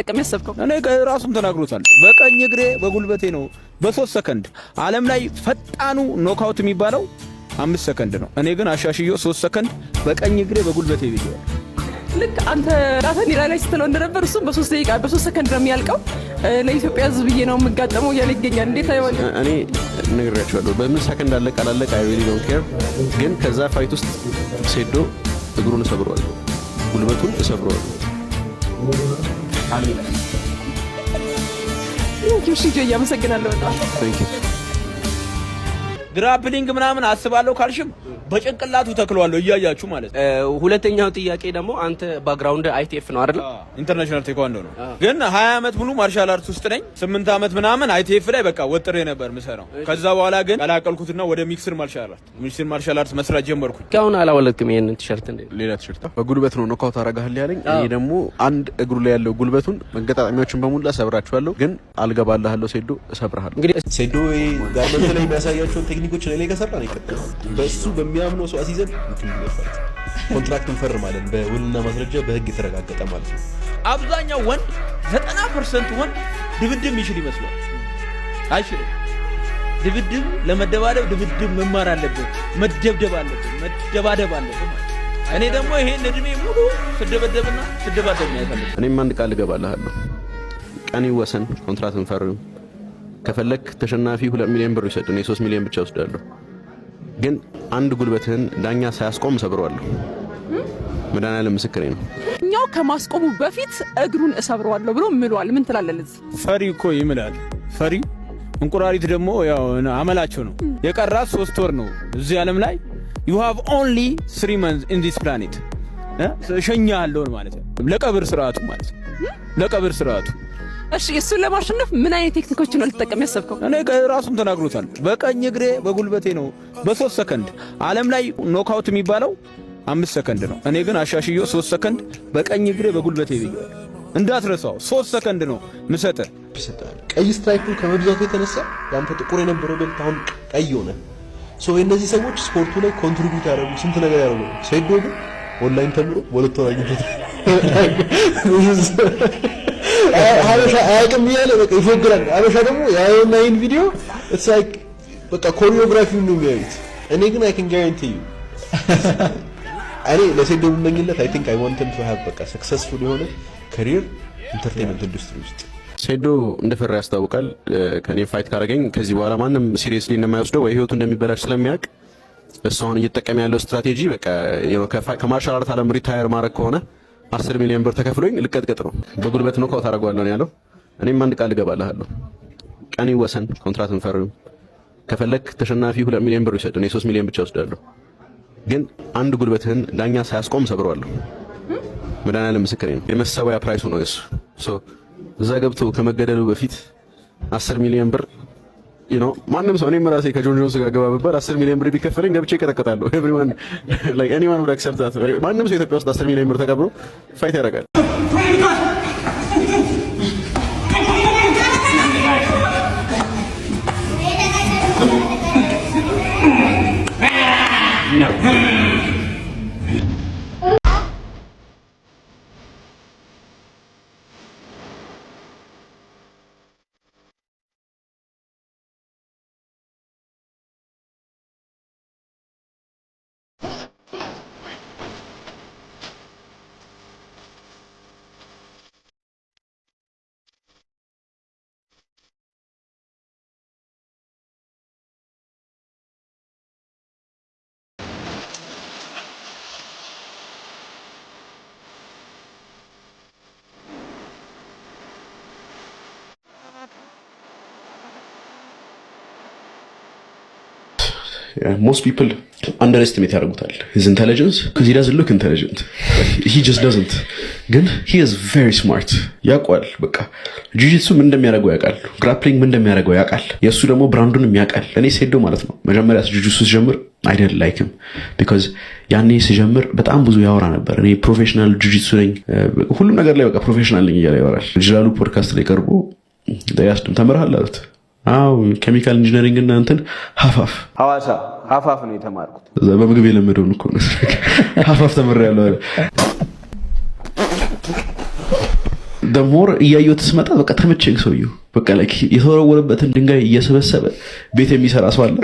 ተጠቀም ያሰብከው? እኔ ራሱን ተናግሮታል። በቀኝ እግሬ በጉልበቴ ነው በ3 ሰከንድ ዓለም ላይ ፈጣኑ ኖክአውት የሚባለው 5 ሰከንድ ነው። እኔ ግን አሻሽዮ 3 ሰከንድ በቀኝ እግሬ በጉልበቴ ብዬዋል። ልክ አንተ ራስህን ላይ ስትለው እንደነበር እሱም በ3 ደቂቃ በ3 ሰከንድ ነው የሚያልቀው። ለኢትዮጵያ ሕዝብ ብዬ ነው የምጋጠመው እያለ ይገኛል። እንዴት አይወል እኔ ነግሬያቸዋለሁ። በምን ሰከንድ አለቀ አላለቀ አይ ሪሊ ዶንት ኬር። ግን ከዛ ፋይት ውስጥ ሴዶ እግሩን ሰብሯል፣ ጉልበቱን ሰብሯል። አሜን። ዩሺ ጆይ አመሰግናለሁ በጣም ታንክ ዩ። ግራፕሊንግ ምናምን አስባለሁ ካልሽም በጭንቅላቱ ተክሏል እያያችሁ ማለት ነው። ሁለተኛው ጥያቄ ደግሞ አንተ ባክግራውንድ አይቲኤፍ ነው አይደል? ኢንተርናሽናል ቴኳንዶ ነው። ግን 20 አመት ሙሉ ማርሻል አርት ውስጥ ነኝ። 8 አመት ምናምን አይቲኤፍ ላይ በቃ ወጥሬ ነበር ምሰራው። ከዛ በኋላ ግን ቀላቀልኩትና ወደ ሚክስድ ማርሻል አርት መስራት ጀመርኩኝ። ካሁን አላወለድክም ይሄንን ቲሸርት እንዴ? ሌላ ቲሸርት በጉልበት ነው ኖካውት አረጋህል ያለኝ። እኔ ደግሞ አንድ እግሩ ላይ ያለው ጉልበቱን መገጣጣሚያዎችን በሙሉ ሰብራቸዋለሁ። ግን አልገባልሃለሁ ሴዶ እሰብርሃለሁ። እንግዲህ ሴዶ ጋርመንት ላይ የሚያሳያቸው ቴክኒኮች ላይ ከሰራ ነው ይቀጥላል። በሱ በሚያምነው ሰው አሲዘን ኮንትራክት እንፈርማለን። በውልና ማስረጃ በህግ የተረጋገጠ ማለት ነው። አብዛኛው ወንድ 90% ወንድ ድብድብ ይችል ይመስላል። አይችልም። ድብድብ ለመደባደብ ድብድብ መማር አለበት፣ መደብደብ አለበት፣ መደባደብ አለበት። እኔ ደግሞ ይሄን እድሜ ሙሉ ስደበደብና ስደባደብ ነው ያሳለፈው። እኔም አንድ ቃል እገባልሃለሁ። ቀን ይወሰን፣ ኮንትራክት እንፈርም። ከፈለክ ተሸናፊ 2 ሚሊዮን ብር ይሰጥ፣ እኔ 3 ሚሊዮን ብቻ ወስዳለሁ። ግን አንድ ጉልበትህን ዳኛ ሳያስቆም ሰብረዋለሁ። መድኃኒዓለም ምስክሬ ነው። እኛው ከማስቆሙ በፊት እግሩን እሰብረዋለሁ ብሎ ምሏል። ምን ትላለህ? ፈሪ እኮ ይምላል። ፈሪ እንቁራሪት ደግሞ ያው አመላቸው ነው። የቀራት 3 ወር ነው እዚህ ዓለም ላይ you have only 3 months in this planet ሸኛለሁ ማለት ነው። ለቀብር ስርዓቱ ማለት ነው። ለቀብር ስርዓቱ እሺ እሱን ለማሸነፍ ምን አይነት ቴክኒኮችን ነው ልትጠቀም ያሰብከው? እኔ ራሱን ተናግሮታል። በቀኝ እግሬ በጉልበቴ ነው በ3 ሰከንድ ዓለም ላይ ኖክአውት የሚባለው 5 ሰከንድ ነው። እኔ ግን አሻሽዮ 3 ሰከንድ በቀኝ እግሬ በጉልበቴ ብዬዋል። እንዳትረሳው 3 ሰከንድ ነው ምሰጠ። ቀይ ስትራይኩ ከመብዛቱ የተነሳ ያንተ ጥቁር የነበረው ቤልት አሁን ቀይ ሆነ። ሶ እነዚህ ሰዎች ስፖርቱ ላይ ኮንትሪቢዩት ያደረጉ ስንት ነገር ያደረጉ ሴዶ ግን ኦንላይን ተምሮ ወለቶ አግኝቶት ሀበሻ አያውቅም እያለ በቃ ይፎግራል። ሀበሻ ደግሞ ያየውና ይህን ቪዲዮ ኢትስ ላይክ በቃ ኮሪዮግራፊውን ነው የሚያዩት። እኔ ግን አይ ካን ጋራንቲ ዩ እኔ ለሴዶ የምመኝለት አይ ቲንክ አይ ዋንት ሂም ቱ ሃቭ በቃ ሰክሰስፉል የሆነ ካሪየር ኢንተርቴይንመንት ኢንዱስትሪ ውስጥ። ሴዶ እንደፈራ ያስታውቃል። ከኔ ፋይት ካረገኝ ከዚህ በኋላ ማንም ሲሪየስሊ እንደማይወስደው ወይ ህይወቱ እንደሚበላሽ ስለሚያውቅ እሱ አሁን እየተጠቀመ ያለው ስትራቴጂ በቃ ከማርሻል አርት ዓለም ሪታየር ማድረግ ከሆነ 10 ሚሊዮን ብር ተከፍሎኝ ልቀጥቀጥ ነው። በጉልበት ነው ካውት አረጋዋለሁ ነው ያለው። እኔም አንድ ቃል እገባልሃለሁ። ቀን ይወሰን፣ ኮንትራክት እንፈርም። ከፈለክ ተሸናፊ 2 ሚሊዮን ብር ይሰጥ፣ እኔ 3 ሚሊዮን ብቻ ወስዳለሁ። ግን አንድ ጉልበትህን ዳኛ ሳያስቆም ሰብረዋለሁ። መድኃኒዓለም ምስክሬ ነው። የመሰዋያ ፕራይሱ ነው እሱ። ሶ እዛ ገብቶ ከመገደሉ በፊት 10 ሚሊዮን ብር ማንም ሰው እኔም ራሴ ከጆን ጆንስ ጋር ገባ ብባል 10 ሚሊዮን ብር ቢከፈለኝ ገብቼ እቀጠቀጣለሁ። ኤቭሪዋን ላይክ ኤኒዋን ውድ አክሰፕት ዛት። ማንም ሰው ኢትዮጵያ ውስጥ 10 ሚሊዮን ብር ተቀብሎ ፋይት ያደርጋል። most people underestimate ያደርጉታል his intelligence because he doesn't look intelligent. He just doesn't. ግን he is very smart. ያውቃል በቃ ጂጂትሱ ምን እንደሚያደርገው ያውቃል። ግራፕሊንግ ምን እንደሚያደርገው ያውቃል። የሱ ደግሞ ብራንዱን ያውቃል። እኔ ሴዶ ማለት ነው መጀመሪያ ጂጂትሱ ሲጀምር I didn't like him because ያኔ ሲጀምር በጣም ብዙ ያወራ ነበር። እኔ ፕሮፌሽናል ጂጂትሱ ነኝ ሁሉም ነገር ላይ በቃ ፕሮፌሽናል ነኝ እያለ ያወራል። ጅላሉ ፖድካስት ላይ ቀርቦ ያስደም ተመረሃል አሉት። አው ኬሚካል ኢንጂነሪንግ እና እንትን ሐዋሳ ሐፋፍ ነው የተማርኩት። እዛ በምግብ የለመደው ነው እኮ ሐፋፍ ተመረያለሁ። ደሞር እያየሁት ስመጣ በቃ ተመቸኝ ሰውየው። በቃ ላይክ የተወረወረበትን ድንጋይ እየሰበሰበ ቤት የሚሰራ ሰው አለ።